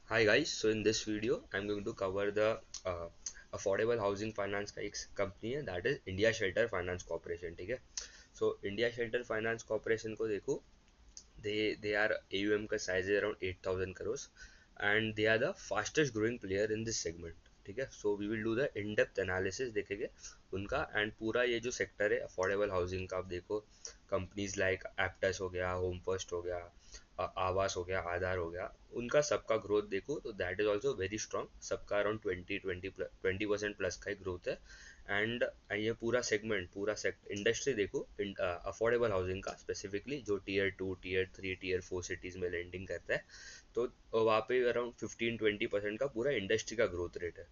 Hi guys, so in this video I'm going to cover the uh, affordable housing finance का एक company है that is India Shelter Finance Corporation. ठीक है. So India Shelter Finance Corporation को देखो, they are AUM का size is around 8,000 crores and they are the fastest growing player in this segment. ठीक है. So we will do the in depth analysis देखेंगे उनका and पूरा ये जो सेक्टर है अफोर्डेबल हाउसिंग का, आप देखो कंपनीज लाइक एप्टस हो गया, होम फर्स्ट हो गया, आवास हो गया, आधार हो गया, उनका सबका ग्रोथ देखो तो that is also very strong. सबका अराउंड 20% प्लस का ही ग्रोथ है. एंड ये पूरा सेगमेंट, पूरा इंडस्ट्री देखो अफोर्डेबल हाउसिंग का स्पेसिफिकली जो टीयर 2, टीयर 3, टीयर 4 सिटीज़ में लैंडिंग करता है, तो वहाँ पे अराउंड 15-20% का पूरा इंडस्ट्री का ग्रोथ रेट है.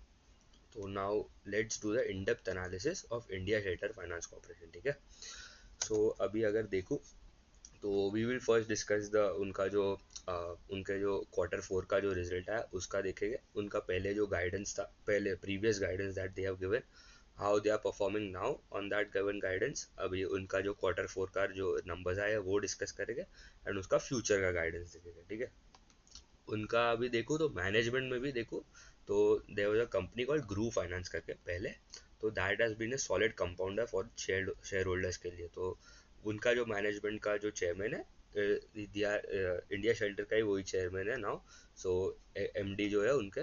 तो now let's do the in depth analysis of India Shelter Finance Corporation. ठीक है. सो अभी अगर देखो तो we will first discuss the उनका जो उनके जो Q4 का जो रिजल्ट है उसका देखेंगे. उनका पहले जो गाइडेंस था, पहले previous guidance that they have given, how they are performing now on that given guidance. अभी उनका जो Q4 का जो नंबर्स आया वो डिस्कस करेंगे एंड उसका फ्यूचर का गाइडेंस देखेंगे. ठीक है. उनका अभी देखो तो मैनेजमेंट में भी देखो तो there was a company called Gruh Finance करके पहले, तो that has been a solid compounder for share holders के लिए. तो उनका जो मैनेजमेंट का जो चेयरमैन है, दिया इंडिया शेल्टर का ही वही चेयरमैन है नाउ. सो एमडी जो है उनके,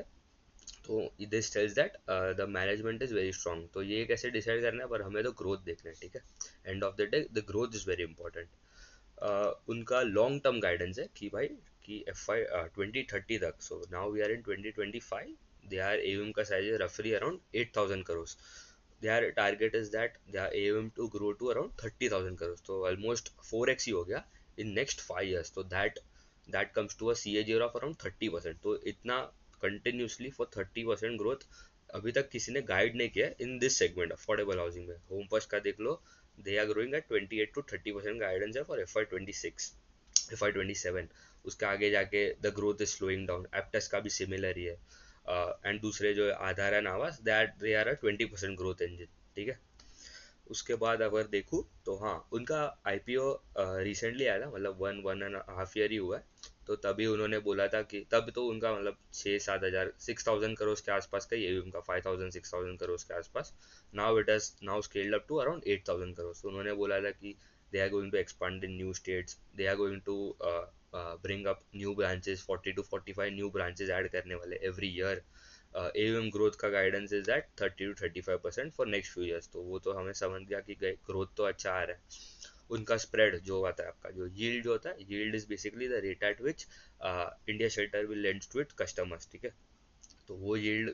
तो this tells that the management is very strong. तो ये कैसे डिसाइड करना है, पर हमें तो ग्रोथ देखना है. ठीक है. End of the day the growth is very important. उनका लॉन्ग टर्म गाइडेंस है कि भाई कि FY 2030 तक. So now we are in 2025. They are M का साइज है रफली around 8,000 crore. their target is that their AUM to grow to around 30,000 crores. तो almost 4x ही हो गया in next 5 years. तो that comes to a CAGR of around 30%. तो इतना continuously for 30% growth अभी तक किसी ने गाइड नहीं किया in this segment affordable housing में. होम फर्स्ट का देख लो, they are growing at 28 to 30% guidance है फॉर FY 26, FY 27. उसके आगे जाके the growth is slowing down. Aptus का भी सिमिलर ही है. एंड दूसरे जो Aadhaar and Aavas, that they are a 20% growth engine. ठीक है. उसके बाद अगर देखूँ तो हाँ, उनका IPO रिसेंटली आया था, मतलब 1.5 ईयर ही हुआ है. तो तभी उन्होंने बोला था कि तब तो उनका मतलब 6-7 हज़ार 6,000 करोड़ के आसपास का ये उनका 5,000-6,000 करोड़ के आसपास. Now it has now scaled up to around 8,000 crore. तो उन्होंने बोला था कि they are going to expand in new states, they are going to bring up new branches, 40 to 45 new branches add करने वाले एवरी ईयर. AUM ग्रोथ का guidance is that 30 to 35% for next few years. तो वो तो हमें समझ गया कि ग्रोथ तो अच्छा आ रहा है. उनका स्प्रेड जो आता है, आपका जो यील्ड जो होता है, yield is basically the rate at which India Shelter will lend to it customers. ठीक है. तो वो यील्ड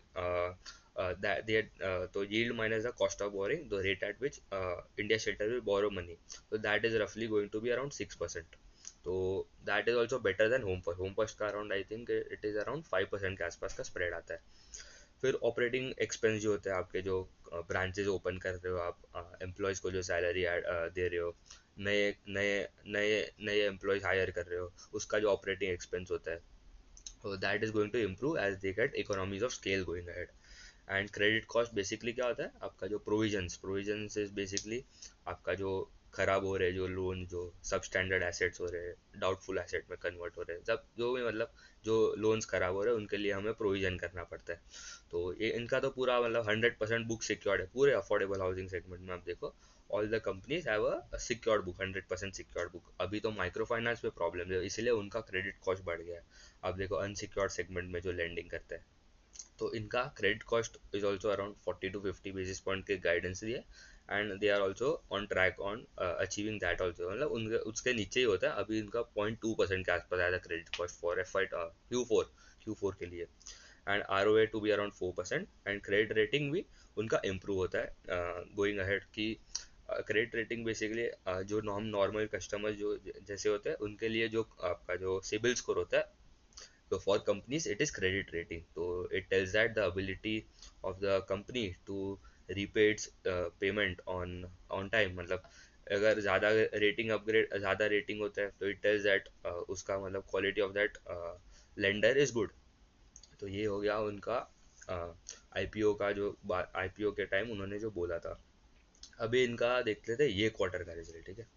तो yield minus the cost of borrowing, the rate at which India Shelter will borrow money, तो that is रफली going to be around 6%. तो that is also better than Home First. Home First का around I think it is around 5% के आसपास का spread आता है. फिर ऑपरेटिंग एक्सपेंस जो होते हैं आपके, जो ब्रांचेज ओपन कर रहे हो आप, एम्प्लॉयज़ को जो सैलरी दे रहे हो, नए नए नए नए एम्प्लॉयज़ हायर कर रहे हो, उसका जो ऑपरेटिंग एक्सपेंस होता है, so that is going to improve as they get economies of scale going ahead. And credit cost basically क्या होता है आपका, जो प्रोविजंस इज बेसिकली आपका जो खराब हो रहे, जो लोन जो सब स्टैंडर्ड एसेट्स हो रहे, डाउटफुल एसेट में कन्वर्ट हो रहे, सब जो भी मतलब जो लोन्स खराब हो रहे हैं उनके लिए हमें प्रोविजन करना पड़ता है. तो ये इनका तो पूरा मतलब 100% बुक सिक्योर्ड है पूरे अफोर्डेबल हाउसिंग सेगमेंट में. आप देखो all the companies have a secured book, 100% secured book. अभी तो माइक्रो फाइनेंस में प्रॉब्लम है, इसलिए उनका क्रेडिट कॉस्ट बढ़ गया है. आप देखो अनसिक्योर्ड सेगमेंट में जो लेंडिंग करते हैं, तो इनका credit cost is also around 40 to 50 basis point के गाइडेंस दिए. And they are also on track on achieving that also, मतलब उनके उसके नीचे ही होता है. अभी इनका 0.2% के आसपास आया था credit cost for FY Q4 के लिए. And ROA to be around 4%. And credit rating भी उनका इम्प्रूव होता है गोइंग अहेड. की क्रेडिट रेटिंग बेसिकली जो नॉर्मल कस्टमर जो जैसे होते हैं उनके लिए जो आपका जो सिबिल स्कोर होता है, so for companies it is credit rating. So it tells that the ability of the company to repay its payment on time. मतलब अगर ज़्यादा रेटिंग अपग्रेड, ज़्यादा रेटिंग होता है तो इट टेल्स दैट उसका मतलब quality of that lender is good. तो ये हो गया उनका IPO का, जो IPO के टाइम उन्होंने जो बोला था. अभी इनका देख लेते हैं ये क्वार्टर का रिजल्ट. ठीक है.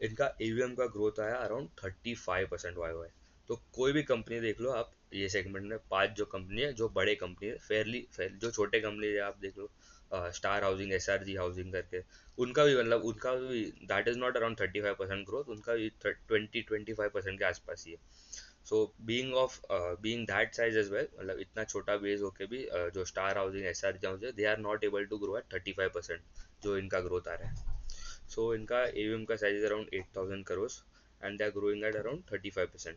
इनका AUM का ग्रोथ आया अराउंड 35% YoY. तो कोई भी कंपनी देख लो आप, ये सेगमेंट में पांच जो कंपनी है, जो बड़े कंपनी है, फेयर जो छोटे कंपनी है आप देख लो, स्टार हाउसिंग, एसआरजी हाउसिंग करके, उनका भी मतलब उनका भी that is not around 35% growth, उनका भी 20-25% के आसपास ही है। So being that size as well, मतलब इतना छोटा बेस होके भी जो Star Housing, SRG Housing, they are not able to grow at 35% जो इनका ग्रोथ आ रहा है। सो इनका एवीएम का size around 8,000 crore and they are growing at around 35%।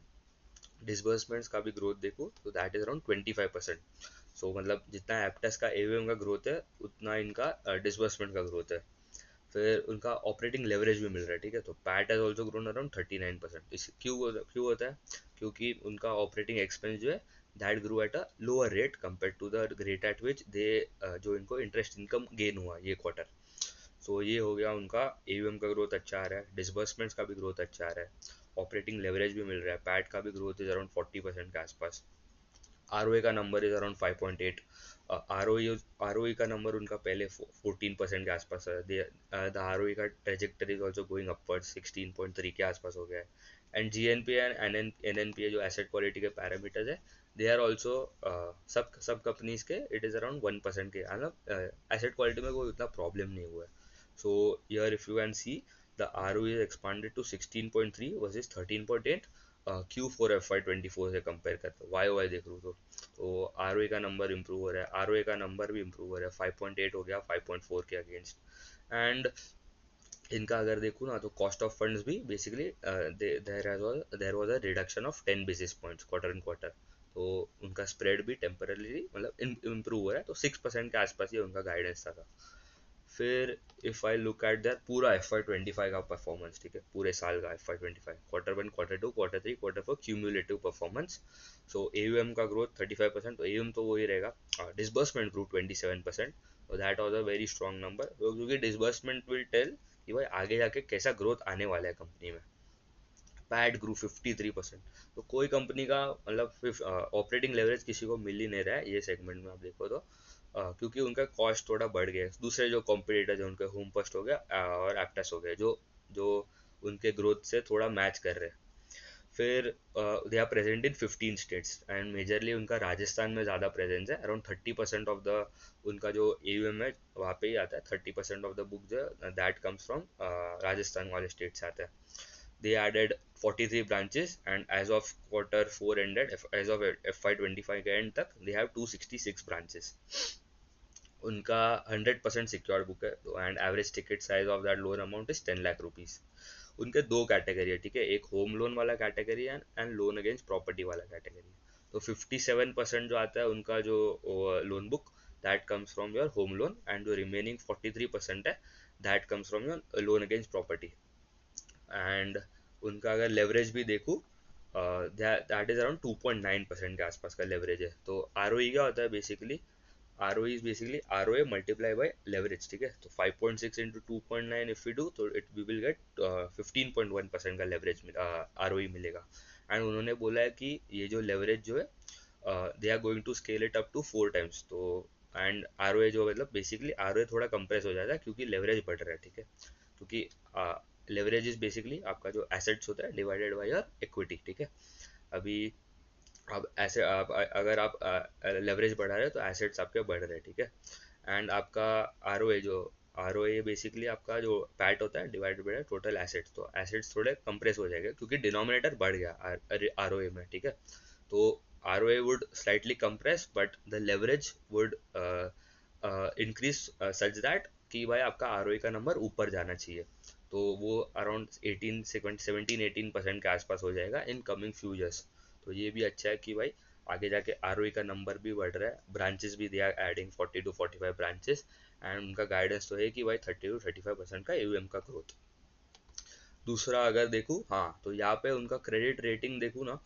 Disbursements का भी ग्रोथ देखो तो दैट इज अराउंड 25%। सो मतलब जितना एप्टेस का एवीएम का ग्रोथ है, उतना इनका डिसबर्समेंट का ग्रोथ है। फिर उनका ऑपरेटिंग लेवरेज भी मिल रहा है, ठीक है। तो PAT has also grown around 39%। इस क्यों होता है? क्योंकि उनका ऑपरेटिंग एक्सपेंस जो है, that grow at a lower rate compare to the rate at which they जो इनको इंटरेस्ट इनकम गेन हुआ ये क्वार्टर। सो ये हो गया उनका, एवीएम का ग्रोथ अच्छा आ रहा है, डिसबर्समेंट्स का भी ग्रोथ अच्छा आ रहा है, ऑपरेटिंग लेवरेज भी मिल रहा है, पैट का भी ग्रोथ इज अराउंड 40% के आसपास। आरओए का नंबर इज अराउंड 5.8। आरओई का नंबर उनका पहले 14% के आसपास है। द आरओई का trajectory is also going upward, 16.3 के आसपास हो गया है। एंड जीएनपी एंड एनएनपी जो एसेट क्वालिटी के पैरामीटर्स है, दे आर ऑल्सो सब कंपनीज के इट इज अराउंड 1% के, मतलब एसेट क्वालिटी में कोई उतना प्रॉब्लम नहीं हुआ है। So here if you can see, the ROE is expanded to 16.3 versus 13.8 Q4 FY24 से कंपेयर करते हो, वाई देख लो तो आर का नंबर इंप्रूव हो रहा है, आर का नंबर भी इंप्रूव हो रहा है, 5.8 हो गया 5.4 के अगेंस्ट। एंड इनका अगर देखूँ ना, तो कॉस्ट ऑफ फंड्स भी basically there was a reduction of 10 basis points quarter in quarter. तो उनका स्प्रेड भी टेम्परली मतलब इम्प्रूव हो रहा है, तो 6% के आसपास ही उनका गाइडेंस था। फिर if I look at that पूरा FY25 का परफॉर्मेंस, ठीक है, पूरे साल का FY25, Q1, Q2, Q3, Q4 cumulative performance. So AUM का ग्रोथ 35%, तो एयूएम तो वही रहेगा। डिसबर्समेंट ग्रो 27%, तो that was a very strong number, क्योंकि डिसबर्समेंट विल टेल कि भाई आगे जाके कैसा ग्रोथ आने वाला है कंपनी में। पैट ग्रू 53%। तो कोई कंपनी का मतलब ऑपरेटिंग लेवरेज किसी को मिल ही नहीं रहा है ये सेगमेंट में आप देखो तो, क्योंकि उनका कॉस्ट थोड़ा बढ़ गया है। दूसरे जो कॉम्पिटिटर है उनके होम फर्स्ट हो गया और एप्टेस हो गया, जो जो उनके ग्रोथ से थोड़ा मैच कर रहे हैं। फिर they are present in 15 states and majorly उनका राजस्थान में ज़्यादा प्रेजेंस है। अराउंड 30% ऑफ द उनका जो एयूएम है वहाँ पे ही आता है। 30% ऑफ द बुक जो है दैट कम्स फ्रॉम राजस्थान वाले स्टेट से आता है। They added 43 branches and as of Q4 ended, as of FY25 के end तक they have 266 branches। उनका 100% सिक्योर्ड बुक है, तो and average ticket size of that loan amount is 10 lakh rupees. उनके दो कैटेगरी है, ठीक है, एक होम लोन वाला कैटेगरी है एंड लोन अगेंस्ट प्रॉपर्टी वाला कैटेगरी। तो 57% जो आता है उनका जो loan book, that comes from your home loan, and जो रिमेनिंग 43% है that comes from your loan against property. And उनका अगर लेवरेज भी देखूँ, दैट इज अराउंड 2.9% के आसपास का लेवरेज है। तो आर क्या होता है basically, R is basically R multiply by leverage, ठीक है। तो 5.6 इंटू 2.9 इफ यू डू, तो इट वी विल गेट 15.1% का लेवरेज आर मिलेगा। एंड उन्होंने बोला है कि ये जो लेवरेज जो है, they are going to scale it up to 4 times. तो एंड आर जो मतलब बेसिकली आर थोड़ा कंप्रेस हो जाता है क्योंकि लेवरेज बढ़ रहा है, ठीक है। क्योंकि लेवरेज इज बेसिकली आपका जो एसेट्स होता है डिवाइडेड बाय योर इक्विटी, ठीक है। अभी अब ऐसे आप अगर आप लेवरेज बढ़ा रहे हो तो एसेट्स आपके बढ़ रहे हैं, ठीक है। एंड आपका आर जो आर बेसिकली आपका जो पैट होता है डिवाइडेड बाय टोटल एसेट्स, तो एसेट्स थोड़े कंप्रेस हो जाएंगे क्योंकि डिनोमिनेटर बढ़ गया आर में, ठीक है। तो R would slightly compress but the leverage would increase such that कि भाई आपका आर का नंबर ऊपर जाना चाहिए। तो वो अराउंड 17-18% के आसपास हो जाएगा इन कमिंग फ्यू ईयर्स। तो ये भी अच्छा है कि भाई आगे जाके आर का नंबर भी बढ़ रहा है, ब्रांचेस भी they are adding 40 to 45 branches, and उनका गाइडेंस तो है कि भाई 30 to 35% का एयूएम का ग्रोथ। दूसरा अगर देखूँ, हाँ, तो यहाँ पे उनका क्रेडिट रेटिंग देखूँ ना,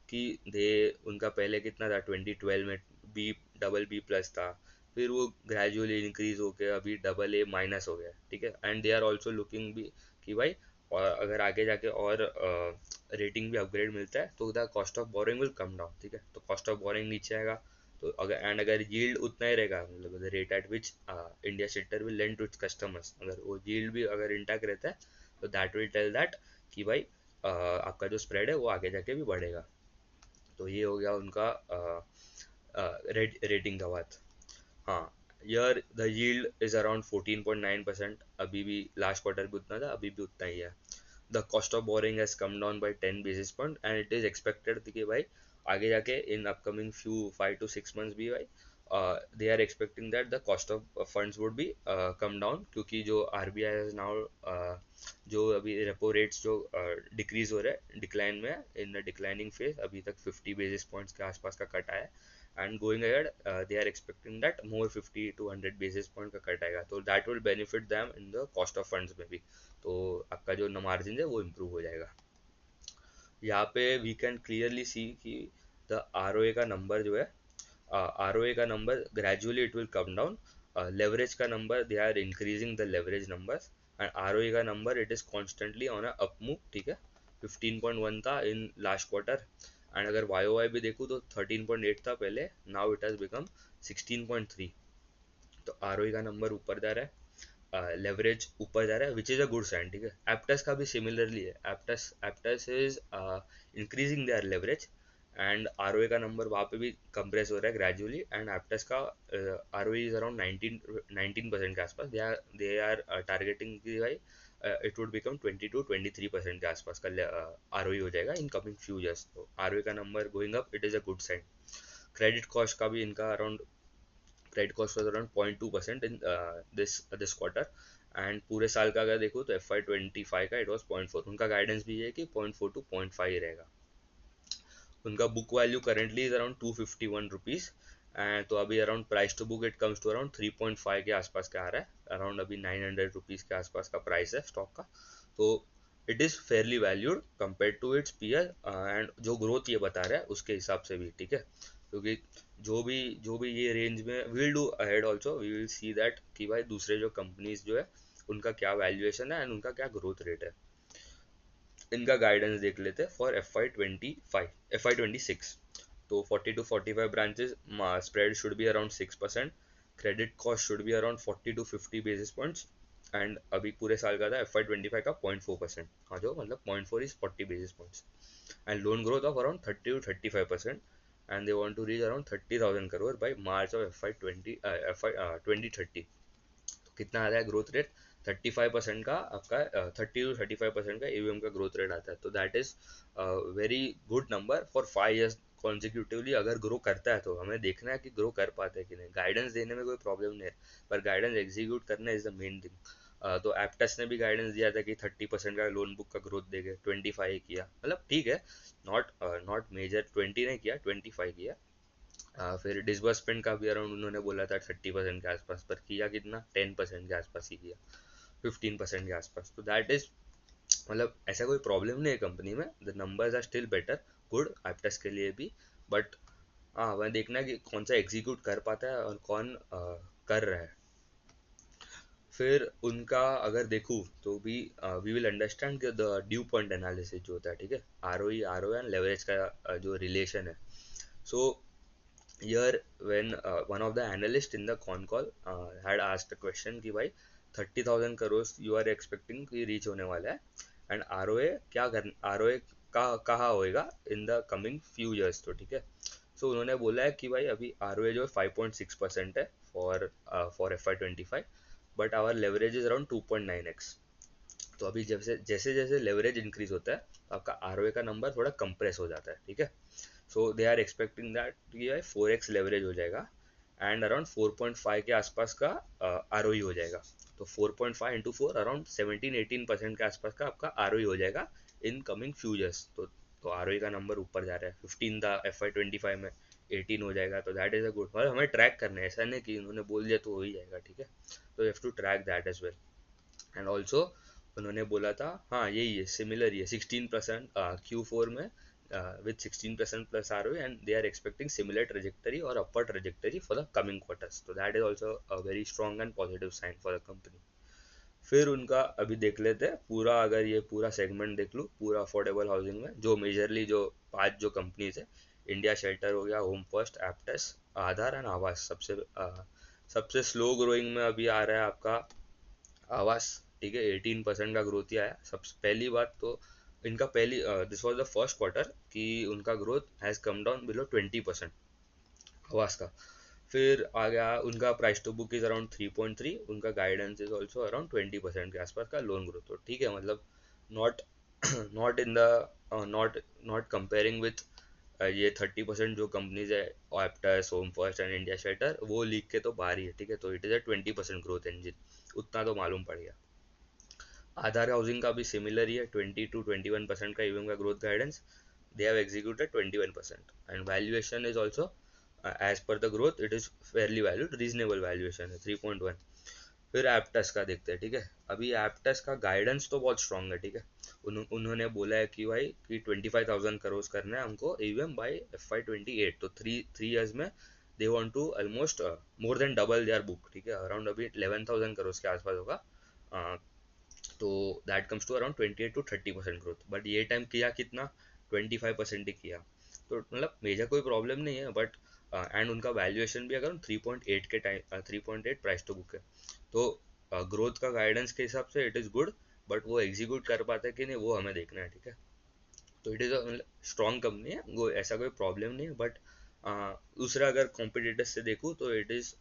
कि दे उनका पहले कितना था 2012 में, BB+ था, फिर वो ग्रेजुअली इंक्रीज होके अभी AA- हो गया, ठीक है। And they are also looking भी कि भाई और अगर आगे जाके और रेटिंग भी अपग्रेड मिलता है तो the cost of boring will come down, ठीक है। तो कॉस्ट ऑफ बोरिंग नीचे आएगा, तो अगर यील्ड उतना ही रहेगा, मतलब the rate at which India Shelter will lend to its customers, अगर वो यील्ड भी अगर इंटैक्ट रहता है, तो दैट विल टेल दैट कि भाई आपका जो स्प्रेड है वो आगे जाके भी बढ़ेगा। तो ये हो गया उनका रेटिंग का बात। हाँ, year the yield is around 14.9%, अभी भी लास्ट क्वार्टर भी उतना था, अभी भी उतना ही है। The cost of borrowing has come down by 10 basis point and it is expected कि भाई आगे जाके in upcoming few 5 to 6 months भी भाई they are expecting that the cost of funds would be come down, क्योंकि जो RBI has now जो अभी रेपो रेट्स जो डिक्रीज हो रहे हैं, डिक्लाइन में इन द डिक्लाइनिंग फेज, अभी तक 50 basis points के आसपास का कट आया है। And going ahead they are expecting that more 50 to 100 basis point का कट आएगा, तो that will benefit them in the cost of funds में भी। तो आपका जो मार्जिन है वो इम्प्रूव हो जाएगा। यहाँ पे वी कैन क्लियरली सी कि द आर ओ ए का नंबर जो है, आर ओ ए का number gradually it will come down, leverage का number they are increasing the leverage numbers, and R O A का number it is constantly on a up move, ठीक है। 15.1 था in last quarter, and अगर Y O Y भी देखूँ तो 13.8 था पहले, नाउ इट हैज़ बिकम 16.3। तो आर ओ ए का नंबर ऊपर जा रहा है, लेवरेज ऊपर जा रहा है, which is a good sign, ठीक है। एप्टस का भी सिमिलरली है, Aptus is increasing their leverage, and R O A का नंबर वहाँ पे भी कंप्रेस हो रहा है ग्रेजुअली, एंड एप्टस का R O A is around 19% के आसपास, दे आर टारगेटिंग कि भाई इट वुड बिकम 20 to 23% के आसपास का आर ओ ए हो जाएगा इन कमिंग फ्यू ईयर्स। तो आर ओ ए का number going up, it is a good sign. Credit cost का भी इनका अराउंड, credit cost was around 0.2% in this quarter, and पूरे साल का अगर देखो तो FY25 का इट वाज 0.4, उनका गाइडेंस भी है कि 0.4 to 0.5 ही रहेगा। उनका book value currently is around 251 rupees, and तो अभी around price to book it comes to around 3.5 के आसपास का आ रहा है, अराउंड अभी 900 रुपीज़ के आसपास का प्राइस है स्टॉक का। तो it is fairly valued compare to its peer, and जो ग्रोथ ये बता रहा है उसके हिसाब से भी, ठीक है। क्योंकि जो भी ये रेंज में will do ahead also, we will see that कि भाई दूसरे जो कंपनीज जो है उनका क्या वैल्यूएशन है एंड उनका क्या ग्रोथ रेट है। इनका गाइडेंस देख लेते हैं फॉर FY26। तो 40 to 45 branches, spread should be around 6%, credit cost should be around 40 to 50 basis points, and अभी पूरे साल का था FY25 का 0.4%, हाँ जो मतलब 0.4 is 40 basis points, and loan growth of around 30 to 35%, and they want to reach around 30,000 crore by March of FY2030। तो कितना आ रहा है ग्रोथ रेट, 35% का आपका, 30 to 35% का एवीएम का ग्रोथ रेट आता है। तो that is very good number for 5 years consecutively. अगर ग्रो करता है तो हमें देखना है कि ग्रो कर पाते हैं कि नहीं, गाइडेंस देने में कोई प्रॉब्लम नहीं है, पर गाइडेंस एग्जीक्यूट करना इज द मेन थिंग। तो एप्टस ने भी गाइडेंस दिया था कि 30% का लोन बुक का ग्रोथ देंगे, 25 किया, मतलब ठीक है, नॉट मेजर, 20 नहीं किया, 25 किया। फिर डिसबर्समेंट का भी अराउंड उन्होंने बोला था 30% के आसपास, पर किया कितना, 10% के आसपास ही किया, 15% के आसपास। तो दैट इज, मतलब ऐसा कोई प्रॉब्लम नहीं है कंपनी में, the numbers are still better, good Aptus के लिए भी। बट हाँ, वह देखना है कि कौन सा एग्जीक्यूट कर पाता है और कौन कर रहा है। फिर उनका अगर देखूँ तो भी वी विल अंडरस्टैंड कि द ड्यू पॉइंट एनालिसिस जो होता है, ठीक है, आर ओ एंड लेवरेज का जो रिलेशन है। सो here when one of the analysts in the con call had asked a question कि भाई 30,000 करोड़ you are expecting कि रीच होने वाला है, एंड आरओए क्या कर, आरओए कहाँ होएगा in the coming few years, तो ठीक है। सो उन्होंने बोला है कि भाई अभी आरओए जो 5.6% है for FY25, but our leverage is around 2.9x। तो अभी जैसे जैसे जैसे लेवरेज इंक्रीज होता है तो आपका आरओए का नंबर थोड़ा कंप्रेस हो जाता है, ठीक है। सो दे आर एक्सपेक्टिंग दैट ये 4x लेवरेज हो जाएगा, एंड अराउंड 4.5 के आसपास का आर हो जाएगा। तो 4.5 इंटू 4 अराउंड 17-18% के आसपास का आपका आर हो जाएगा इन कमिंग फ्यू ईयर्स। तो आर का नंबर ऊपर जा रहा है, 15 था FY25 में, 18 हो जाएगा, तो दैट इज अ गुड। मतलब हमें ट्रैक करना है, ऐसा नहीं कि उन्होंने बोल दिया तो हो ही जाएगा, ठीक है। तो you have to track that as well. And also उन्होंने बोला था, हाँ यही है, सिमिलर ही है, 16% Q4 में with 16% plus ROE, and they are expecting similar trajectory or upward trajectory for the coming quarters. So that is also a very strong and positive sign for the company. फिर उनका अभी देख लेते हैं पूरा, अगर ये पूरा सेगमेंट देख लूँ पूरा अफोर्डेबल हाउसिंग में, जो मेजरली जो 5 जो कंपनीज है, इंडिया शेल्टर हो गया, home first, Aptus, Aadhaar and आवास। सबसे स्लो ग्रोइंग में अभी आ रहा है आपका आवास, ठीक है, 18% का ग्रोथ ही आया। सबसे पहली बात तो इनका पहली this was the first quarter कि उनका growth has come down below 20%, Aavas का। फिर आ गया उनका price to book is around 3.3, उनका गाइडेंस इज ऑल्सो अराउंड 20% के आसपास का लोन ग्रोथ। तो ठीक है, मतलब not not in the not not comparing with ये 30% जो कंपनीज है, Aptus, home First and India shelter, वो लीग के तो बाहर ही है, ठीक है। तो it is a 20% growth engine, उतना तो मालूम पड़ गया। आधार हाउसिंग का भी सिमिलर ही है, 20 to 21% का ईवीएम का growth guidance. They have executed 21%, and valuation is also as per the growth it is fairly valued, reasonable valuation है 3.1। फिर एप्टस का देखते हैं, ठीक है। अभी एप्टस का गाइडेंस तो बहुत स्ट्रांग है, ठीक है। उन्होंने बोला है कि भाई कि 25,000 करोड़ करना है हमको ईवीएम बाय FY 28, तो थ्री ईयर्स में they want to almost more than double their book, ठीक है। अराउंड अभी 11,000 करोड़ के आसपास होगा। तो that comes to around 28 to 30% growth. But ये टाइम किया कितना, 25% ही किया। तो मतलब मेजर कोई प्रॉब्लम नहीं है, बट एंड उनका वैल्यूएशन भी अगर 3.8 के टाइम 3.8 प्राइस टू बुक है। तो ग्रोथ का गाइडेंस के हिसाब से इट इज़ गुड, बट वो एग्जीक्यूट कर पाते हैं कि नहीं वो हमें देखना है, ठीक है। तो it is a strong company है, वो ऐसा कोई प्रॉब्लम नहीं है। बट दूसरा अगर कॉम्पिटिटर्स से देखूँ तो it is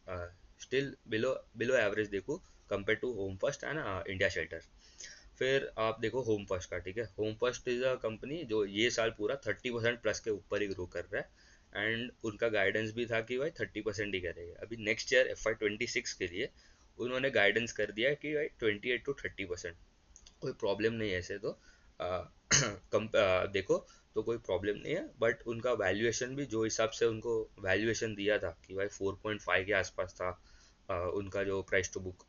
still below below average देखूँ compare to Home First and India Shelter. फिर आप देखो होम फर्स्ट का, ठीक है। Home First is a company जो ये साल पूरा 30% प्लस के ऊपर ही ग्रो कर रहा है, एंड उनका गाइडेंस भी था कि भाई 30% ही करेगा। अभी नेक्स्ट ईयर FY 26 के लिए उन्होंने गाइडेंस कर दिया है कि भाई 28 to 30%। कोई प्रॉब्लम नहीं है ऐसे तो देखो, तो कोई प्रॉब्लम नहीं है। बट उनका वैल्यूएशन भी जो हिसाब से उनको वैल्यूएशन दिया था कि भाई 4.5 के आसपास था उनका जो प्राइस टू बुक,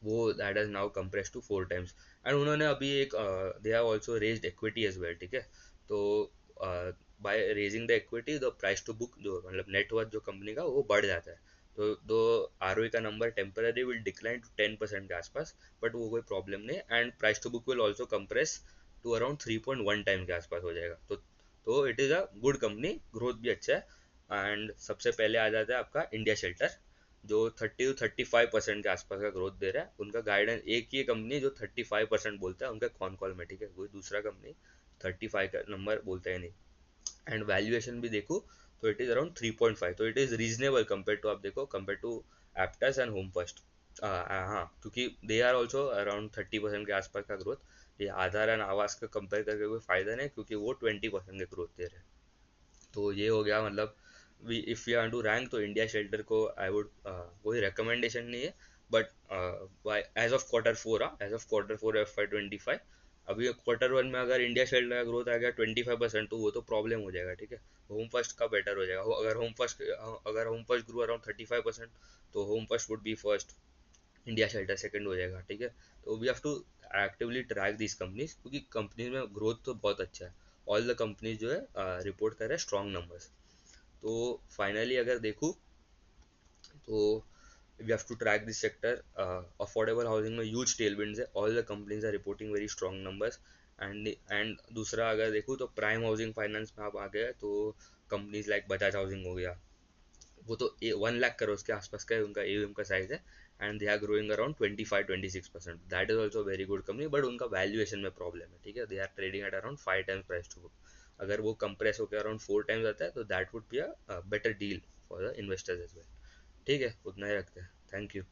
वो that is now compress to 4 times। And उन्होंने अभी एक they have also raised equity as well, ठीक है। तो by raising the equity the price to book जो मतलब नेटवर्थ जो कंपनी का वो बढ़ जाता है। तो दो आरओई का number temporary will decline to 10% के आसपास, बट वो कोई प्रॉब्लम नहीं। And price to book will also compress to around 3.1 time के आसपास हो जाएगा। तो it is a good company, growth भी अच्छा है। एंड सबसे पहले आ जाता है आपका इंडिया शेल्टर, जो 30 to 35% के आसपास का ग्रोथ दे रहा है। उनका गाइडेंस एक ही कंपनी जो 35% बोलता है उनका कौन कॉल में, ठीक है। कोई दूसरा कंपनी 35 का नंबर बोलता है नहीं। एंड वैल्यूएशन भी देखो तो इट इज अराउंड 3.5, तो it is reasonable compare to, आप देखो compare to Aptus and Home First. हाँ, क्योंकि दे आर ऑल्सो अराउंड 30% के आसपास का ग्रोथ। ये आधार एंड आवास का कंपेयर करके कोई फायदा नहीं, क्योंकि वो 20% के ग्रोथ दे रहे हैं। तो ये हो गया, मतलब we if you want to rank तो इंडिया शेल्टर को आई वुड, कोई रिकमेंडेशन नहीं है। But by as of quarter 4, as of quarter 4 FY 25, अभी क्वार्टर 1 में अगर इंडिया शेल्टर का ग्रोथ आ गया 25%, तो वो तो प्रॉब्लम हो जाएगा, ठीक है। होम फर्स्ट का बेटर हो जाएगा। अगर होम फर्स्ट ग्रो अराउंड 35%, तो Home First would be first, India Shelter second हो जाएगा, ठीक है। तो we have to actively track this companies, क्योंकि कंपनीज में ग्रोथ तो बहुत अच्छा है। ऑल द कंपनीज जो है रिपोर्ट कर रहे हैं स्ट्रॉन्ग नंबर्स। तो फाइनली अगर देखूँ तो we have to track this sector. Affordable housing में ह्यूज टेलविंड्स है, all the companies are reporting very strong numbers. And दूसरा अगर देखूँ तो प्राइम हाउसिंग फाइनेंस में आप आ गए तो कंपनीज लाइक बजाज हाउसिंग हो गया, वो तो 1 लाख करोड़ के आसपास का है उनका एयूएम का साइज है। And they are growing around 25 26%, that is also very good company. But उनका वैल्यूएशन में प्रॉब्लम है, ठीक है। They are trading at around 5 times price to book. अगर वो कंप्रेस होकर अराउंड 4 times आता है तो that would be a better deal for the investors as well. ठीक है, उतना ही रखते हैं। Thank you.